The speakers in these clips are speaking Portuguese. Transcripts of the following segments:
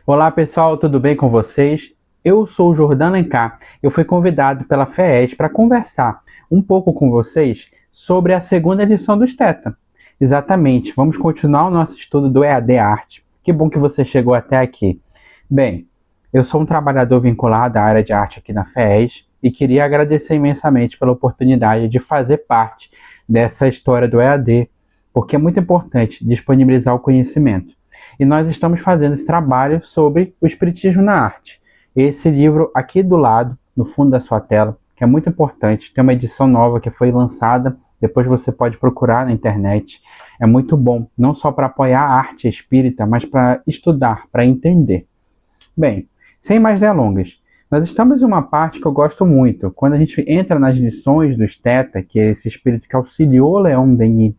Olá pessoal, tudo bem com vocês? Eu sou o Jordão Alencar. Eu fui convidado pela FES para conversar um pouco com vocês sobre a segunda lição do Esteta. Exatamente, vamos continuar o nosso estudo do EAD Arte. Que bom que você chegou até aqui. Bem, eu sou um trabalhador vinculado à área de arte aqui na FES e queria agradecer imensamente pela oportunidade de fazer parte dessa história do EAD, porque é muito importante disponibilizar o conhecimento. E nós estamos fazendo esse trabalho sobre o Espiritismo na Arte. Esse livro aqui do lado, no fundo da sua tela, que é muito importante, tem uma edição nova que foi lançada, depois você pode procurar na internet. É muito bom, não só para apoiar a arte espírita, mas para estudar, para entender. Bem, sem mais delongas, nós estamos em uma parte que eu gosto muito, quando a gente entra nas lições do Esteta, que é esse espírito que auxiliou Leon Denis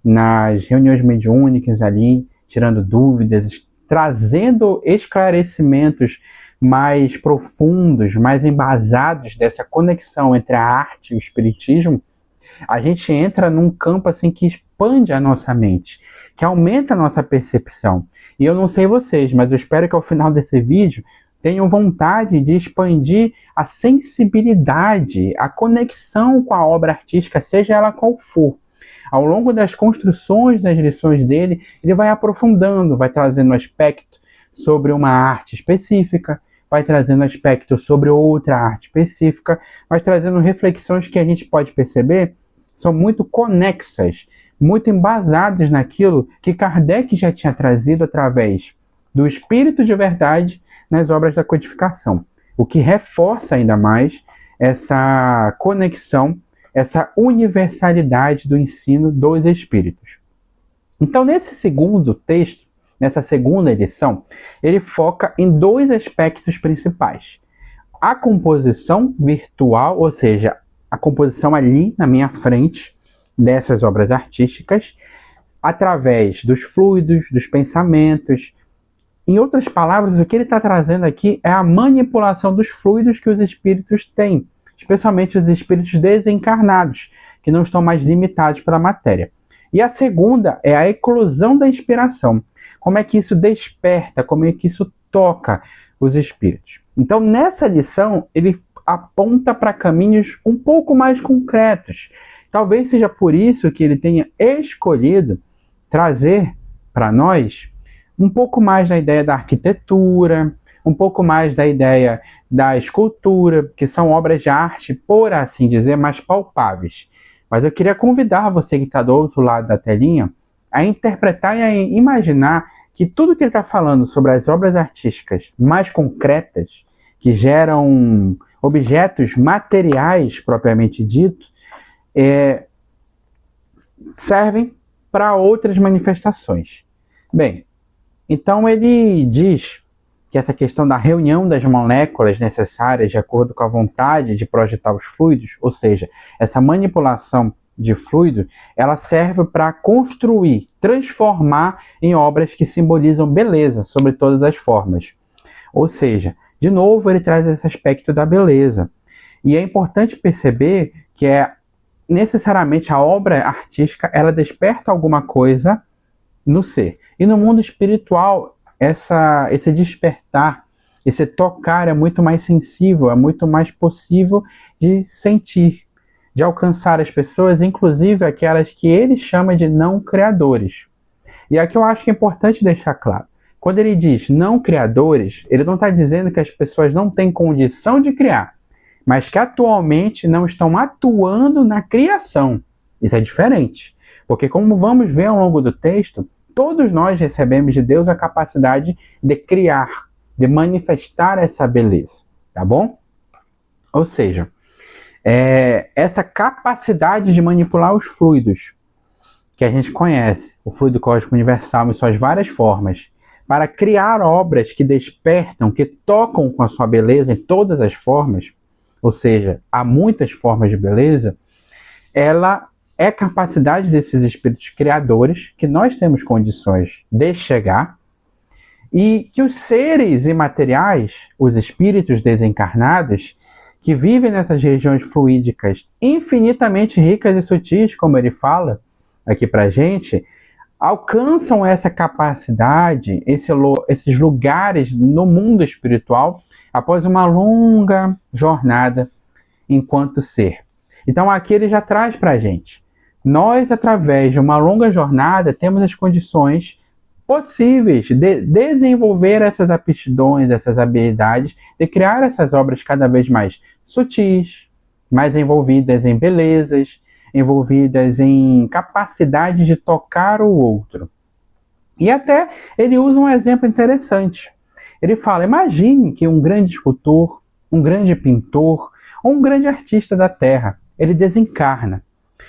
nas reuniões mediúnicas ali, tirando dúvidas, trazendo esclarecimentos mais profundos, mais embasados dessa conexão entre a arte e o espiritismo, a gente entra num campo assim que expande a nossa mente, que aumenta a nossa percepção. E eu não sei vocês, mas eu espero que ao final desse vídeo tenham vontade de expandir a sensibilidade, a conexão com a obra artística, seja ela qual for. Ao longo das construções das lições dele, ele vai aprofundando, vai trazendo aspecto sobre uma arte específica, vai trazendo aspecto sobre outra arte específica, vai trazendo reflexões que a gente pode perceber são muito conexas, muito embasadas naquilo que Kardec já tinha trazido através do Espírito de Verdade nas obras da codificação, o que reforça ainda mais essa conexão, essa universalidade do ensino dos espíritos. Então, nesse segundo texto, nessa segunda edição, ele foca em dois aspectos principais. A composição virtual, ou seja, a composição ali na minha frente dessas obras artísticas, através dos fluidos, dos pensamentos. Em outras palavras, o que ele está trazendo aqui é a manipulação dos fluidos que os espíritos têm, especialmente os espíritos desencarnados, que não estão mais limitados pela matéria. E a segunda é a eclosão da inspiração. Como é que isso desperta, como é que isso toca os espíritos. Então, nessa lição, ele aponta para caminhos um pouco mais concretos. Talvez seja por isso que ele tenha escolhido trazer para nós um pouco mais da ideia da arquitetura, um pouco mais da ideia da escultura, que são obras de arte, por assim dizer, mais palpáveis. Mas eu queria convidar você que está do outro lado da telinha a interpretar e a imaginar que tudo que ele está falando sobre as obras artísticas mais concretas, que geram objetos materiais propriamente dito, servem para outras manifestações. Bem, então ele diz que essa questão da reunião das moléculas necessárias de acordo com a vontade de projetar os fluidos, ou seja, essa manipulação de fluido, ela serve para construir, transformar em obras que simbolizam beleza sobre todas as formas. Ou seja, de novo ele traz esse aspecto da beleza. E é importante perceber que necessariamente a obra artística, ela desperta alguma coisa no ser. E no mundo espiritual, esse despertar, esse tocar é muito mais sensível, é muito mais possível de sentir, de alcançar as pessoas, inclusive aquelas que ele chama de não criadores. E aqui eu acho que é importante deixar claro. Quando ele diz não criadores, ele não está dizendo que as pessoas não têm condição de criar, mas que atualmente não estão atuando na criação. Isso é diferente. Porque como vamos ver ao longo do texto, todos nós recebemos de Deus a capacidade de criar, de manifestar essa beleza, tá bom? Ou seja, essa capacidade de manipular os fluidos que a gente conhece, o fluido cósmico universal em suas várias formas, para criar obras que despertam, que tocam com a sua beleza em todas as formas, ou seja, há muitas formas de beleza, ela é a capacidade desses espíritos criadores que nós temos condições de chegar e que os seres imateriais, os espíritos desencarnados, que vivem nessas regiões fluídicas infinitamente ricas e sutis, como ele fala aqui pra gente, alcançam essa capacidade, esses lugares no mundo espiritual, após uma longa jornada enquanto ser. Então aqui ele já traz para a gente. Nós, através de uma longa jornada, temos as condições possíveis de desenvolver essas aptidões, essas habilidades, de criar essas obras cada vez mais sutis, mais envolvidas em belezas, envolvidas em capacidade de tocar o outro. E até ele usa um exemplo interessante. Ele fala, imagine que um grande escultor, um grande pintor, ou um grande artista da Terra, ele desencarna.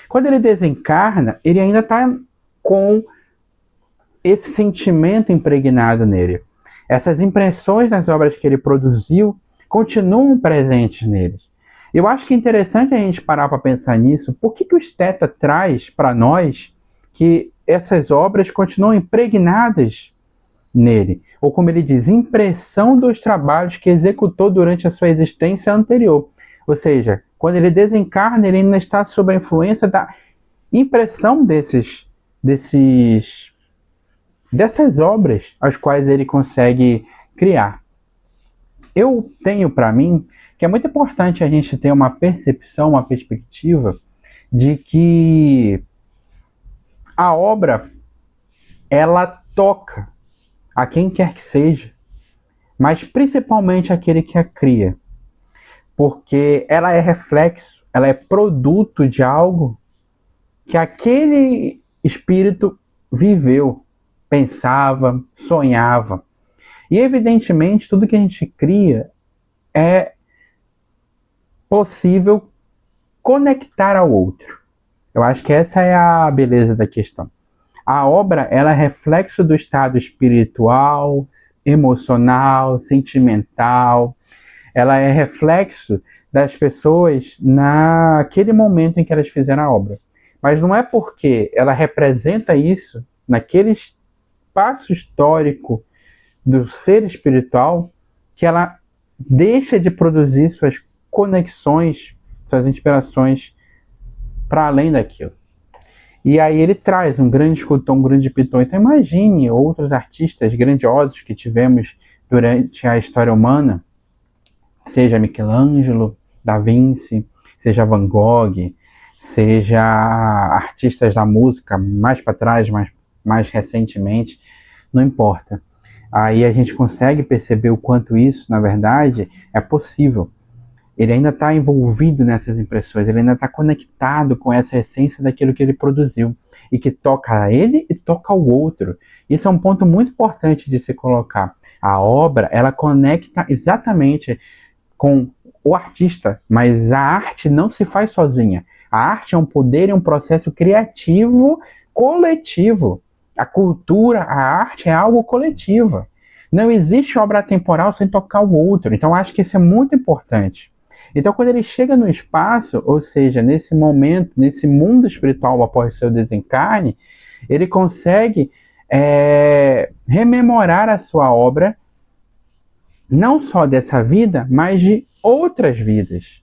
Quando ele desencarna, ele ainda está com esse sentimento impregnado nele. Essas impressões das obras que ele produziu continuam presentes nele. Eu acho que é interessante a gente parar para pensar nisso. Por que o esteta traz para nós que essas obras continuam impregnadas nele? Ou como ele diz, impressão dos trabalhos que executou durante a sua existência anterior. Ou seja, quando ele desencarna, ele ainda está sob a influência da impressão dessas obras as quais ele consegue criar. Eu tenho para mim que é muito importante a gente ter uma percepção, uma perspectiva de que a obra, ela toca a quem quer que seja, mas principalmente aquele que a cria, porque ela é reflexo, ela é produto de algo que aquele espírito viveu, pensava, sonhava. E evidentemente tudo que a gente cria é possível conectar ao outro. Eu acho que essa é a beleza da questão. A obra, ela é reflexo do estado espiritual, emocional, sentimental. Ela é reflexo das pessoas naquele momento em que elas fizeram a obra. Mas não é porque ela representa isso naquele espaço histórico do ser espiritual que ela deixa de produzir suas conexões, suas inspirações para além daquilo. E aí ele traz um grande escultor, um grande pintor. Então imagine outros artistas grandiosos que tivemos durante a história humana, seja Michelangelo, Da Vinci, seja Van Gogh, seja artistas da música mais para trás, mais recentemente, não importa. Aí a gente consegue perceber o quanto isso, na verdade, é possível. Ele ainda está envolvido nessas impressões, ele ainda está conectado com essa essência daquilo que ele produziu, e que toca a ele e toca ao outro. Isso é um ponto muito importante de se colocar. A obra, ela conecta exatamente com o artista, mas a arte não se faz sozinha. A arte é um poder e um processo criativo coletivo. A cultura, a arte é algo coletivo. Não existe obra atemporal sem tocar o outro. Então, acho que isso é muito importante. Então, quando ele chega no espaço, ou seja, nesse momento, nesse mundo espiritual após seu desencarne, ele consegue rememorar a sua obra, não só dessa vida, mas de outras vidas.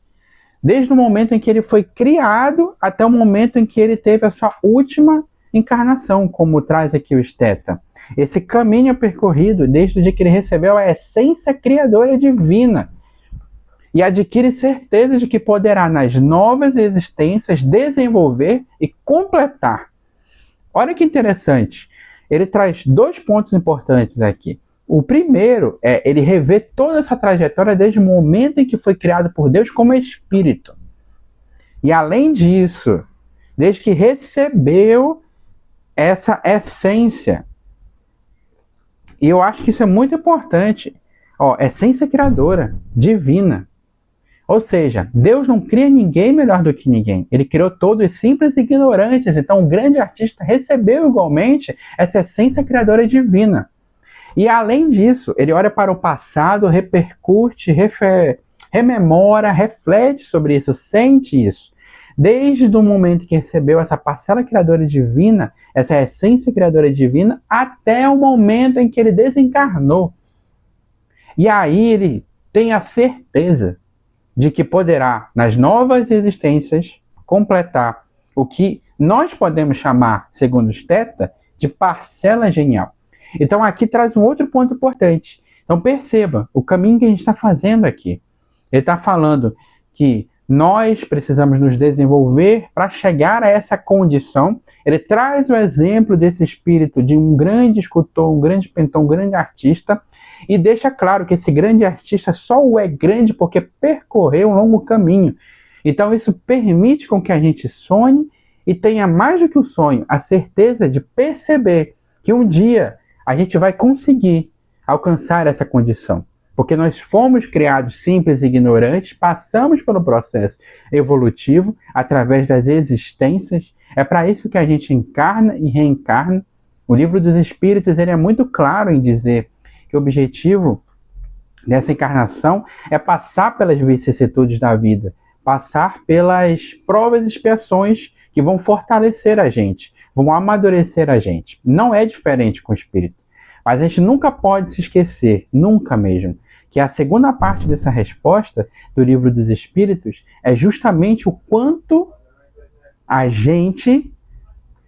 Desde o momento em que ele foi criado até o momento em que ele teve a sua última encarnação, como traz aqui o esteta. Esse caminho percorrido desde o dia que ele recebeu a essência criadora divina e adquire certeza de que poderá nas novas existências desenvolver e completar. Olha que interessante, ele traz 2 pontos importantes aqui. O primeiro é ele rever toda essa trajetória desde o momento em que foi criado por Deus como espírito. E além disso, desde que recebeu essa essência. E eu acho que isso é muito importante. Essência criadora, divina. Ou seja, Deus não cria ninguém melhor do que ninguém. Ele criou todos simples e ignorantes. Então, o grande artista recebeu igualmente essa essência criadora divina. E além disso, ele olha para o passado, repercute, rememora, reflete sobre isso, sente isso. Desde o momento que recebeu essa parcela criadora divina, essa essência criadora divina, até o momento em que ele desencarnou. E aí ele tem a certeza de que poderá, nas novas existências, completar o que nós podemos chamar, segundo o esteta, de parcela genial. Então aqui traz um outro ponto importante. Então perceba o caminho que a gente está fazendo aqui. Ele está falando que nós precisamos nos desenvolver para chegar a essa condição. Ele traz o exemplo desse espírito de um grande escultor, um grande pintor, um grande artista, e deixa claro que esse grande artista só é grande porque percorreu um longo caminho. Então isso permite com que a gente sonhe e tenha mais do que o sonho, a certeza de perceber que um dia a gente vai conseguir alcançar essa condição. Porque nós fomos criados simples e ignorantes, passamos pelo processo evolutivo através das existências. É para isso que a gente encarna e reencarna. O Livro dos Espíritos ele é muito claro em dizer que o objetivo dessa encarnação é passar pelas vicissitudes da vida, passar pelas provas e expiações que vão fortalecer a gente, vão amadurecer a gente. Não é diferente com o espírito. Mas a gente nunca pode se esquecer, nunca mesmo, que a segunda parte dessa resposta do Livro dos Espíritos é justamente o quanto a gente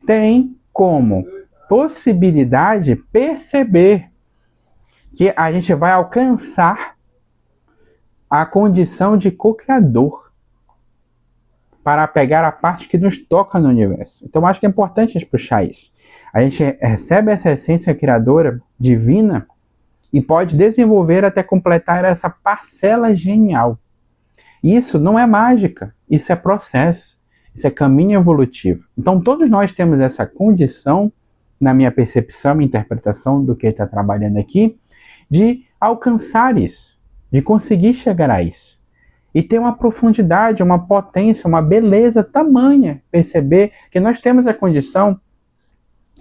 tem como possibilidade perceber que a gente vai alcançar a condição de co-criador para pegar a parte que nos toca no universo. Então, acho que é importante a gente puxar isso. A gente recebe essa essência criadora divina e pode desenvolver até completar essa parcela genial. Isso não é mágica, isso é processo, isso é caminho evolutivo. Então, todos nós temos essa condição, na minha percepção e interpretação do que ele está trabalhando aqui, de alcançar isso, de conseguir chegar a isso. E ter uma profundidade, uma potência, uma beleza tamanha, perceber que nós temos a condição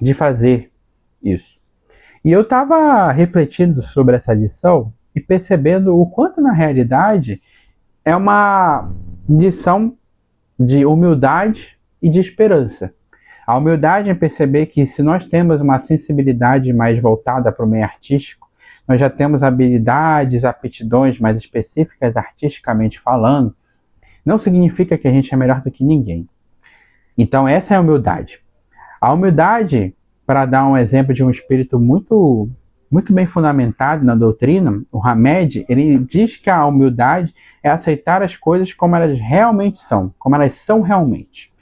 de fazer isso. E eu estava refletindo sobre essa lição e percebendo o quanto, na realidade, é uma lição de humildade e de esperança. A humildade é perceber que se nós temos uma sensibilidade mais voltada para o meio artístico, nós já temos habilidades, aptidões mais específicas artisticamente falando, não significa que a gente é melhor do que ninguém. Então essa é a humildade. A humildade, para dar um exemplo de um espírito muito bem fundamentado na doutrina, o Hamed, ele diz que a humildade é aceitar as coisas como elas realmente são, como elas são realmente.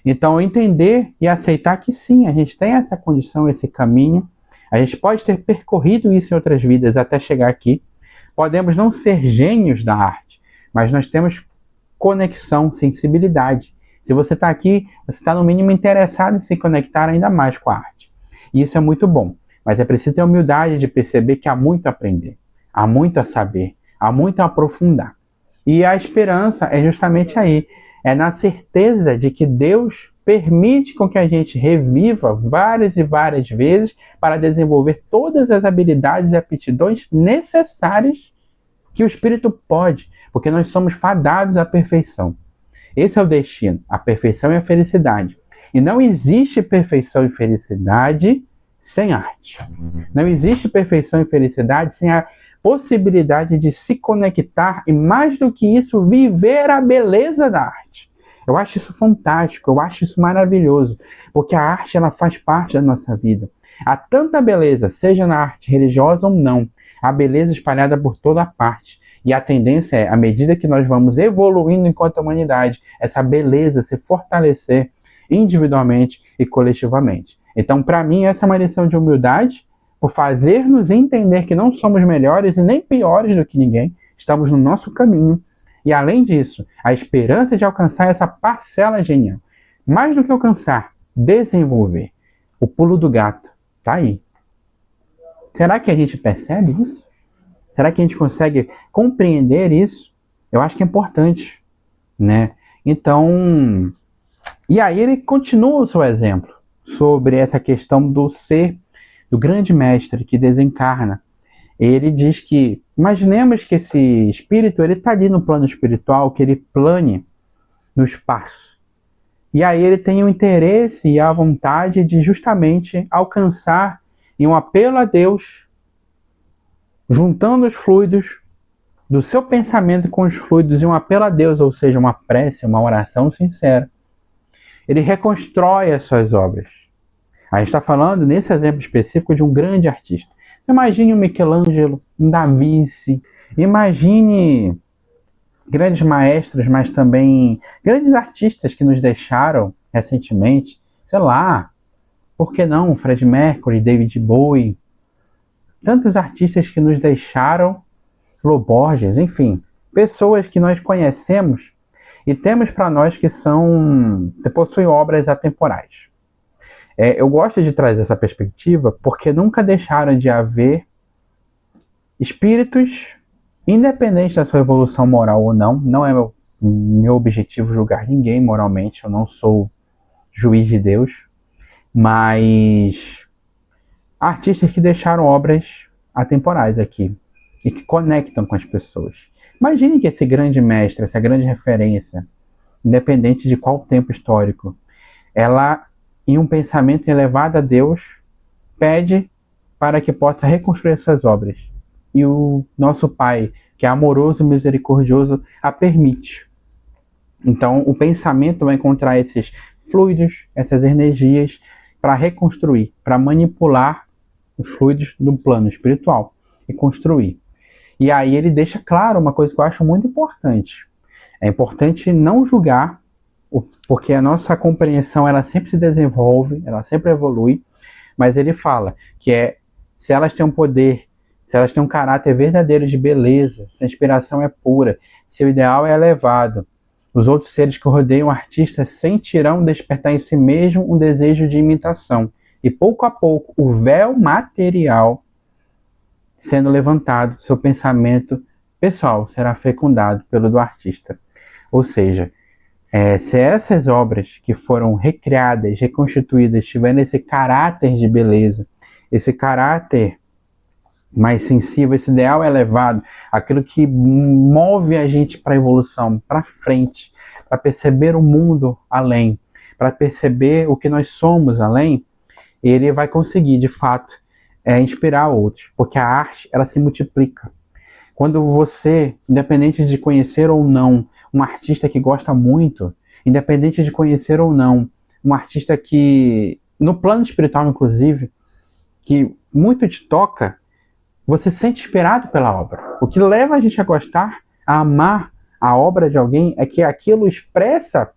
Então entender e aceitar que sim, a gente tem essa condição, esse caminho, a gente pode ter percorrido isso em outras vidas até chegar aqui. Podemos não ser gênios da arte, mas nós temos conexão, sensibilidade. Se você está aqui, você está no mínimo interessado em se conectar ainda mais com a arte. E isso é muito bom. Mas é preciso ter humildade de perceber que há muito a aprender, há muito a saber, há muito a aprofundar. E a esperança é justamente aí. É na certeza de que Deus permite com que a gente reviva várias e várias vezes para desenvolver todas as habilidades e aptidões necessárias que o espírito pode, porque nós somos fadados à perfeição. Esse é o destino, a perfeição e a felicidade. E não existe perfeição e felicidade sem arte. Não existe perfeição e felicidade sem a possibilidade de se conectar e, mais do que isso, viver a beleza da arte. Eu acho isso fantástico, eu acho isso maravilhoso, porque a arte ela faz parte da nossa vida. Há tanta beleza, seja na arte religiosa ou não, há beleza espalhada por toda a parte. E a tendência é, à medida que nós vamos evoluindo enquanto humanidade, essa beleza se fortalecer individualmente e coletivamente. Então, para mim, essa é uma lição de humildade, por fazer-nos entender que não somos melhores e nem piores do que ninguém, estamos no nosso caminho. E além disso, a esperança de alcançar essa parcela genial. Mais do que alcançar, desenvolver. O pulo do gato está aí. Será que a gente percebe isso? Será que a gente consegue compreender isso? Eu acho que é importante, né? Então, e aí ele continua o seu exemplo sobre essa questão do ser, do grande mestre que desencarna. Ele diz que, imaginemos que esse espírito, ele está ali no plano espiritual, que ele plane no espaço. E aí ele tem o interesse e a vontade de justamente alcançar em um apelo a Deus, juntando os fluidos do seu pensamento com os fluidos e um apelo a Deus, ou seja, uma prece, uma oração sincera. Ele reconstrói as suas obras. A gente está falando, nesse exemplo específico, de um grande artista. Imagine um Michelangelo, um Da Vinci, imagine grandes maestros, mas também grandes artistas que nos deixaram recentemente, sei lá, por que não Freddie Mercury, David Bowie, tantos artistas que nos deixaram, Flo Borges, enfim, pessoas que nós conhecemos e temos para nós que possuem obras atemporais. Eu gosto de trazer essa perspectiva porque nunca deixaram de haver espíritos, independente da sua evolução moral ou não. Não é meu objetivo julgar ninguém moralmente, eu não sou juiz de Deus, mas artistas que deixaram obras atemporais aqui e que conectam com as pessoas. Imagine que esse grande mestre, essa grande referência, independente de qual tempo histórico, ela, em um pensamento elevado a Deus, pede para que possa reconstruir suas obras. E o nosso Pai, que é amoroso e misericordioso, a permite. Então, o pensamento vai encontrar esses fluidos, essas energias, para reconstruir, para manipular os fluidos do plano espiritual e construir. E aí ele deixa claro uma coisa que eu acho muito importante. É importante não julgar, porque a nossa compreensão ela sempre se desenvolve, ela sempre evolui, mas ele fala que se elas têm um poder, se elas têm um caráter verdadeiro de beleza, se a inspiração é pura, se o ideal é elevado, os outros seres que rodeiam o artista sentirão despertar em si mesmo um desejo de imitação. E pouco a pouco, o véu material sendo levantado, seu pensamento pessoal será fecundado pelo do artista. Ou seja, se essas obras que foram recriadas, reconstituídas, tiverem esse caráter de beleza, esse caráter mais sensível, esse ideal elevado, aquilo que move a gente para a evolução, para frente, para perceber o mundo além, para perceber o que nós somos além, ele vai conseguir, de fato, inspirar outros, porque a arte, ela se multiplica. Quando você, independente de conhecer ou não um artista que gosta muito, independente de conhecer ou não um artista que, no plano espiritual inclusive, que muito te toca, você se sente inspirado pela obra. O que leva a gente a gostar, a amar a obra de alguém, é que aquilo expressa,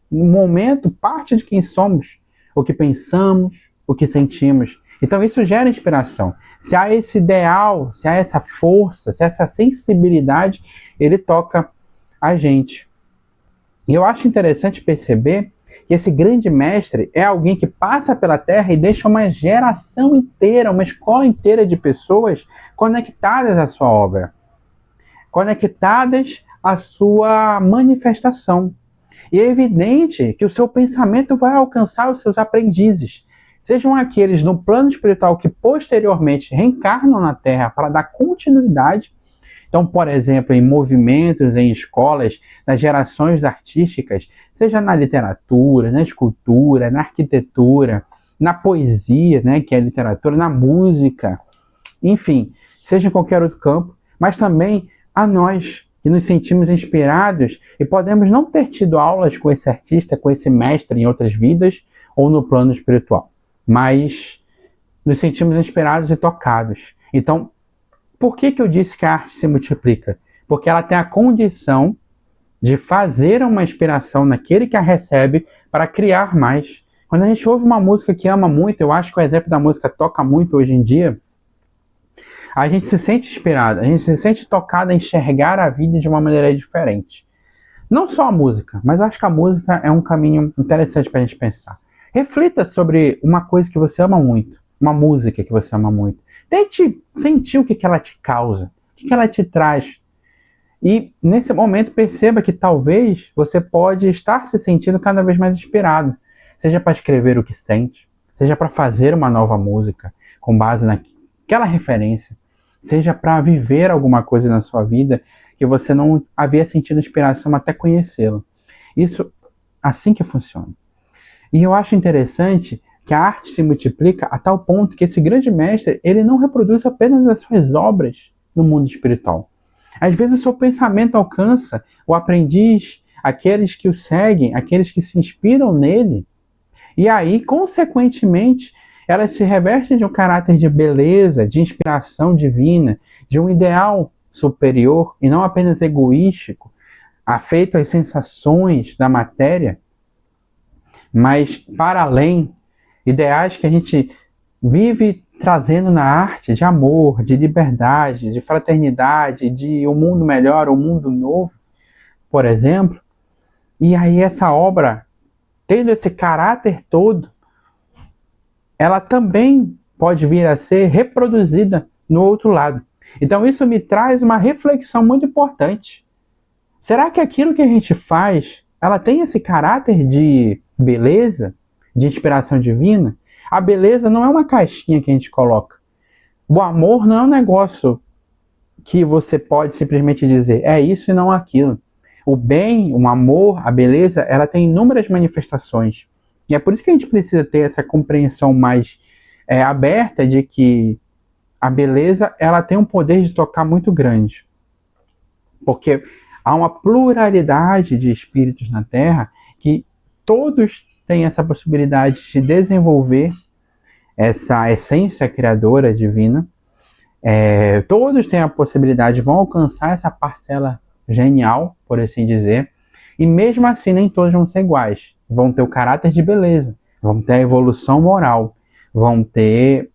no momento, parte de quem somos, o que pensamos, o que sentimos. Então isso gera inspiração. Se há esse ideal, se há essa força, se há essa sensibilidade, ele toca a gente. E eu acho interessante perceber que esse grande mestre é alguém que passa pela Terra e deixa uma geração inteira, uma escola inteira de pessoas conectadas à sua obra, conectadas à sua manifestação. E é evidente que o seu pensamento vai alcançar os seus aprendizes, sejam aqueles no plano espiritual que posteriormente reencarnam na Terra para dar continuidade. Então, por exemplo, em movimentos, em escolas, nas gerações artísticas, seja na literatura, na escultura, na arquitetura, na poesia, né, que é a literatura, na música, enfim, seja em qualquer outro campo, mas também a nós, que nos sentimos inspirados e podemos não ter tido aulas com esse artista, com esse mestre em outras vidas ou no plano espiritual, mas nos sentimos inspirados e tocados. Então, por que eu disse que a arte se multiplica? Porque ela tem a condição de fazer uma inspiração naquele que a recebe para criar mais. Quando a gente ouve uma música que ama muito, eu acho que o exemplo da música toca muito hoje em dia, a gente se sente inspirado, a gente se sente tocado a enxergar a vida de uma maneira diferente. Não só a música, mas eu acho que a música é um caminho interessante para a gente pensar. Reflita sobre uma coisa que você ama muito, uma música que você ama muito. Tente sentir o que ela te causa, o que ela te traz. E nesse momento perceba que talvez você pode estar se sentindo cada vez mais inspirado. Seja para escrever o que sente, seja para fazer uma nova música com base naquela referência, seja para viver alguma coisa na sua vida que você não havia sentido inspiração até conhecê-lo. Isso assim que funciona. E eu acho interessante que a arte se multiplica a tal ponto que esse grande mestre, ele não reproduz apenas as suas obras no mundo espiritual. Às vezes o seu pensamento alcança o aprendiz, aqueles que o seguem, aqueles que se inspiram nele, e aí, consequentemente, elas se revestem de um caráter de beleza, de inspiração divina, de um ideal superior e não apenas egoístico, afeito às sensações da matéria, mas para além, ideais que a gente vive trazendo na arte de amor, de liberdade, de fraternidade, de um mundo melhor, um mundo novo, por exemplo. E aí essa obra, tendo esse caráter todo, ela também pode vir a ser reproduzida no outro lado. Então isso me traz uma reflexão muito importante. Será que aquilo que a gente faz, ela tem esse caráter de beleza, de inspiração divina? A beleza não é uma caixinha que a gente coloca. O amor não é um negócio que você pode simplesmente dizer, é isso e não aquilo. O bem, o amor, a beleza, ela tem inúmeras manifestações. E é por isso que a gente precisa ter essa compreensão mais aberta de que a beleza, ela tem um poder de tocar muito grande. Porque há uma pluralidade de espíritos na Terra que todos têm essa possibilidade de desenvolver essa essência criadora divina. Todos têm a possibilidade, vão alcançar essa parcela genial, por assim dizer, e mesmo assim nem todos vão ser iguais. Vão ter o caráter de beleza, vão ter a evolução moral, vão ter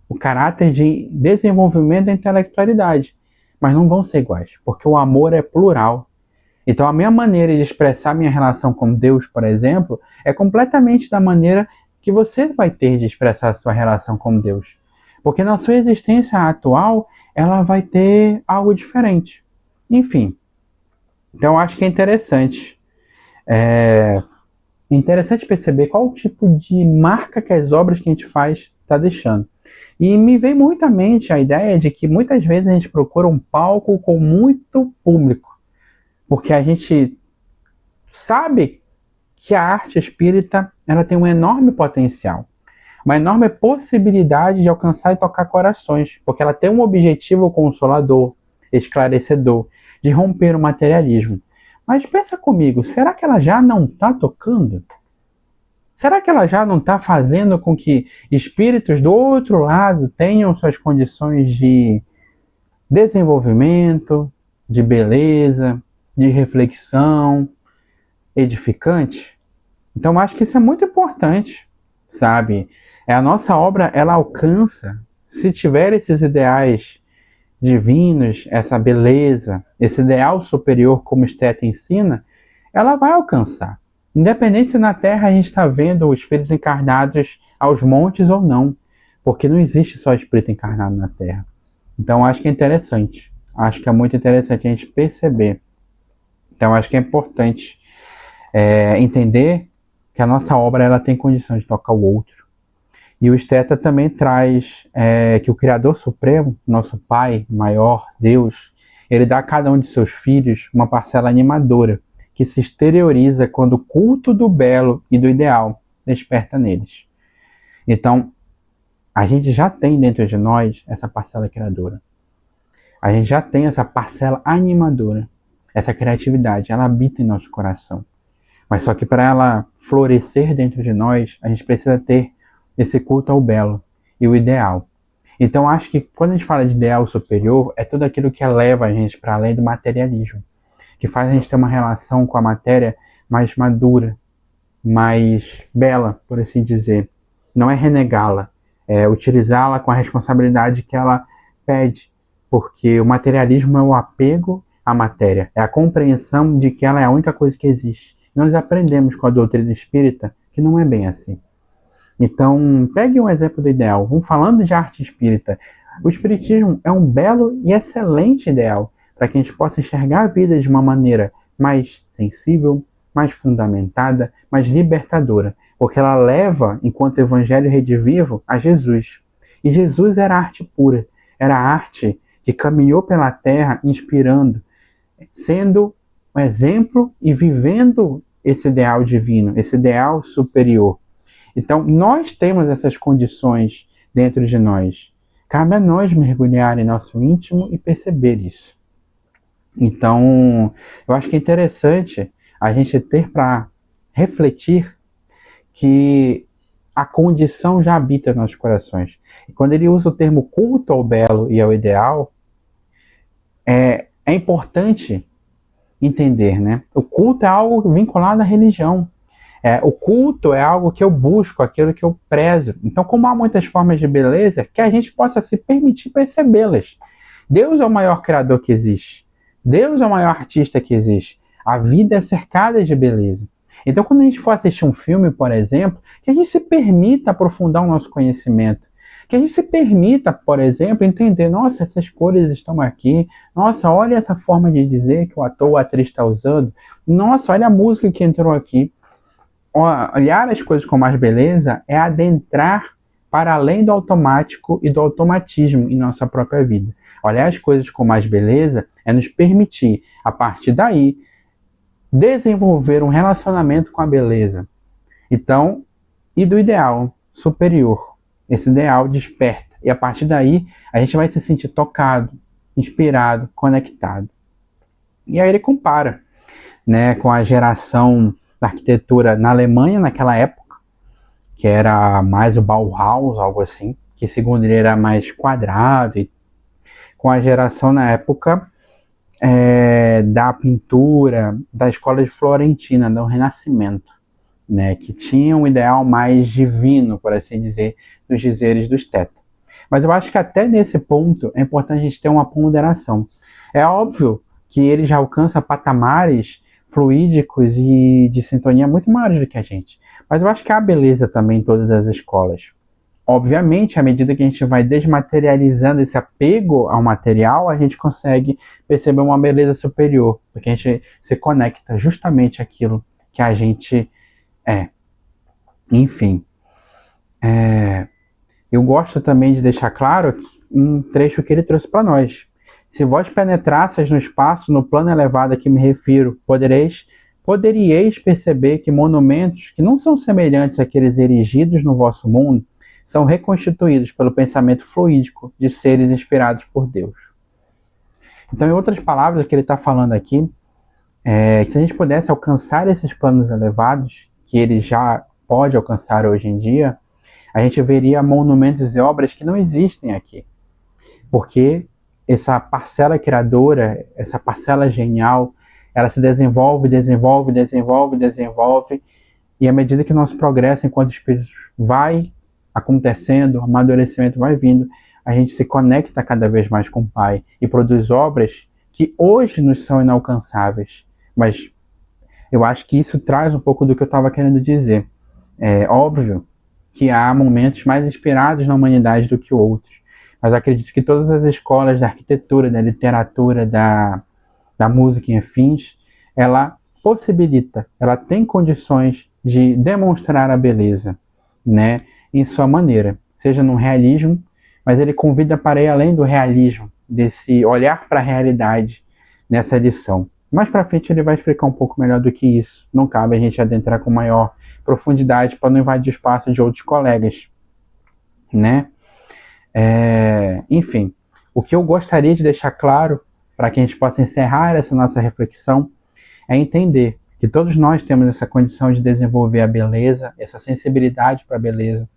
o caráter de desenvolvimento da intelectualidade, mas não vão ser iguais, porque o amor é plural. Então a minha maneira de expressar minha relação com Deus, por exemplo, é completamente da maneira que você vai ter de expressar a sua relação com Deus. Porque na sua existência atual, ela vai ter algo diferente. Enfim, então eu acho que é interessante. Interessante perceber qual o tipo de marca que as obras que a gente faz está deixando. E me vem muito à mente a ideia de que muitas vezes a gente procura um palco com muito público, porque a gente sabe que a arte espírita ela tem um enorme potencial, uma enorme possibilidade de alcançar e tocar corações, porque ela tem um objetivo consolador, esclarecedor, de romper o materialismo. Mas pensa comigo, será que ela já não está tocando? Será que ela já não está fazendo com que espíritos do outro lado tenham suas condições de desenvolvimento, de beleza, de reflexão, edificante? Então, eu acho que isso é muito importante, sabe? A nossa obra, ela alcança, se tiver esses ideais divinos, essa beleza, esse ideal superior como o Esteta ensina, ela vai alcançar. Independente se na Terra a gente está vendo espíritos encarnados aos montes ou não, porque não existe só espírito encarnado na Terra. Então acho que é interessante, acho que é muito interessante a gente perceber. Então acho que é importante entender que a nossa obra ela tem condição de tocar o outro. E o Esteta também traz que o Criador Supremo, nosso Pai maior, Deus, ele dá a cada um de seus filhos uma parcela animadora, que se exterioriza quando o culto do belo e do ideal desperta neles. Então, a gente já tem dentro de nós essa parcela criadora. A gente já tem essa parcela animadora, essa criatividade, ela habita em nosso coração. Mas só que para ela florescer dentro de nós, a gente precisa ter esse culto ao belo e o ideal. Então acho que quando a gente fala de ideal superior, é tudo aquilo que eleva a gente para além do materialismo, que faz a gente ter uma relação com a matéria mais madura, mais bela, por assim dizer. Não é renegá-la, é utilizá-la com a responsabilidade que ela pede, porque o materialismo é o apego à matéria, é a compreensão de que ela é a única coisa que existe. Nós aprendemos com a doutrina espírita que não é bem assim. Então, pegue um exemplo do ideal. Vamos falando de arte espírita. O espiritismo é um belo e excelente ideal para que a gente possa enxergar a vida de uma maneira mais sensível, mais fundamentada, mais libertadora, porque ela leva, enquanto evangelho redivivo, a Jesus. E Jesus era arte pura, era arte que caminhou pela terra inspirando, sendo um exemplo e vivendo esse ideal divino, esse ideal superior. Então, nós temos essas condições dentro de nós. Cabe a nós mergulhar em nosso íntimo e perceber isso. Então, eu acho que é interessante a gente ter para refletir que a condição já habita nos nossos corações. E quando ele usa o termo culto ao belo e ao ideal, é importante entender, né? O culto é algo vinculado à religião. O culto é algo que eu busco, aquilo que eu prezo. Então, como há muitas formas de beleza, que a gente possa se permitir percebê-las. Deus é o maior criador que existe. Deus é o maior artista que existe. A vida é cercada de beleza. Então, quando a gente for assistir um filme, por exemplo, que a gente se permita aprofundar o nosso conhecimento. Que a gente se permita, por exemplo, entender, nossa, essas cores estão aqui. Nossa, olha essa forma de dizer que o ator ou a atriz está usando. Nossa, olha a música que entrou aqui. Olhar as coisas com mais beleza é adentrar para além do automático e do automatismo em nossa própria vida. Olhar as coisas com mais beleza é nos permitir, a partir daí, desenvolver um relacionamento com a beleza. Então, e do ideal superior. Esse ideal desperta. E a partir daí, a gente vai se sentir tocado, inspirado, conectado. E aí ele compara, né, com a geração da arquitetura na Alemanha naquela época, que era mais o Bauhaus, algo assim, que segundo ele era mais quadrado, e com a geração na época da pintura, da escola de Florentina, do Renascimento, né, que tinha um ideal mais divino, por assim dizer, dos dizeres do Stetta. Mas eu acho que até nesse ponto é importante a gente ter uma ponderação. É óbvio que ele já alcança patamares fluídicos e de sintonia muito maiores do que a gente. Mas eu acho que há beleza também em todas as escolas. Obviamente, à medida que a gente vai desmaterializando esse apego ao material, a gente consegue perceber uma beleza superior, porque a gente se conecta justamente àquilo que a gente é. Enfim, eu gosto também de deixar claro um trecho que ele trouxe para nós. Se vós penetrasseis no espaço, no plano elevado a que me refiro, poderíeis perceber que monumentos que não são semelhantes àqueles erigidos no vosso mundo, são reconstituídos pelo pensamento fluídico de seres inspirados por Deus. Então, em outras palavras, o que ele está falando aqui é que se a gente pudesse alcançar esses planos elevados, que ele já pode alcançar hoje em dia, a gente veria monumentos e obras que não existem aqui. Porque essa parcela criadora, essa parcela genial, ela se desenvolve, e à medida que o nosso progresso enquanto espírito vai acontecendo, o amadurecimento vai vindo, a gente se conecta cada vez mais com o Pai e produz obras que hoje nos são inalcançáveis. Mas eu acho que isso traz um pouco do que eu estava querendo dizer. É óbvio que há momentos mais inspirados na humanidade do que outros, mas acredito que todas as escolas da arquitetura, da literatura, da música e afins, ela possibilita, ela tem condições de demonstrar a beleza, né, em sua maneira, seja no realismo, mas ele convida para ir além do realismo, desse olhar para a realidade nessa lição. Mais para frente ele vai explicar um pouco melhor do que isso. Não cabe a gente adentrar com maior profundidade para não invadir o espaço de outros colegas, né? Enfim, o que eu gostaria de deixar claro para que a gente possa encerrar essa nossa reflexão é entender que todos nós temos essa condição de desenvolver a beleza, essa sensibilidade para a beleza,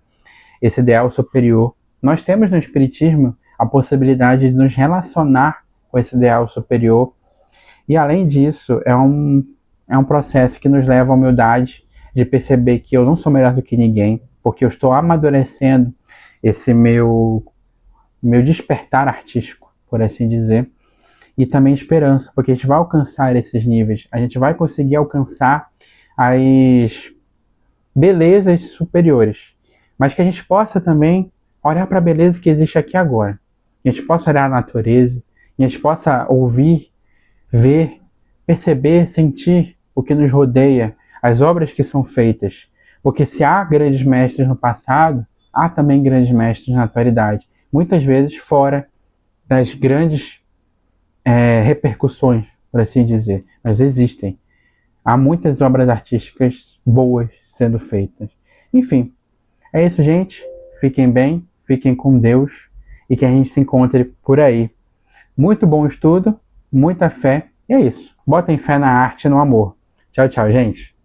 esse ideal superior. Nós temos no Espiritismo a possibilidade de nos relacionar com esse ideal superior, e além disso é um processo que nos leva à humildade de perceber que eu não sou melhor do que ninguém, porque eu estou amadurecendo esse meu despertar artístico, por assim dizer, e também esperança, porque a gente vai alcançar esses níveis, a gente vai conseguir alcançar as belezas superiores, mas que a gente possa também olhar para a beleza que existe aqui agora, que a gente possa olhar a natureza, que a gente possa ouvir, ver, perceber, sentir o que nos rodeia, as obras que são feitas, porque se há grandes mestres no passado, há também grandes mestres na atualidade, muitas vezes fora das grandes repercussões, por assim dizer, mas existem. Há muitas obras artísticas boas sendo feitas. Enfim, é isso, gente. Fiquem bem, fiquem com Deus e que a gente se encontre por aí. Muito bom estudo, muita fé, e é isso. Botem fé na arte e no amor. Tchau, tchau, gente.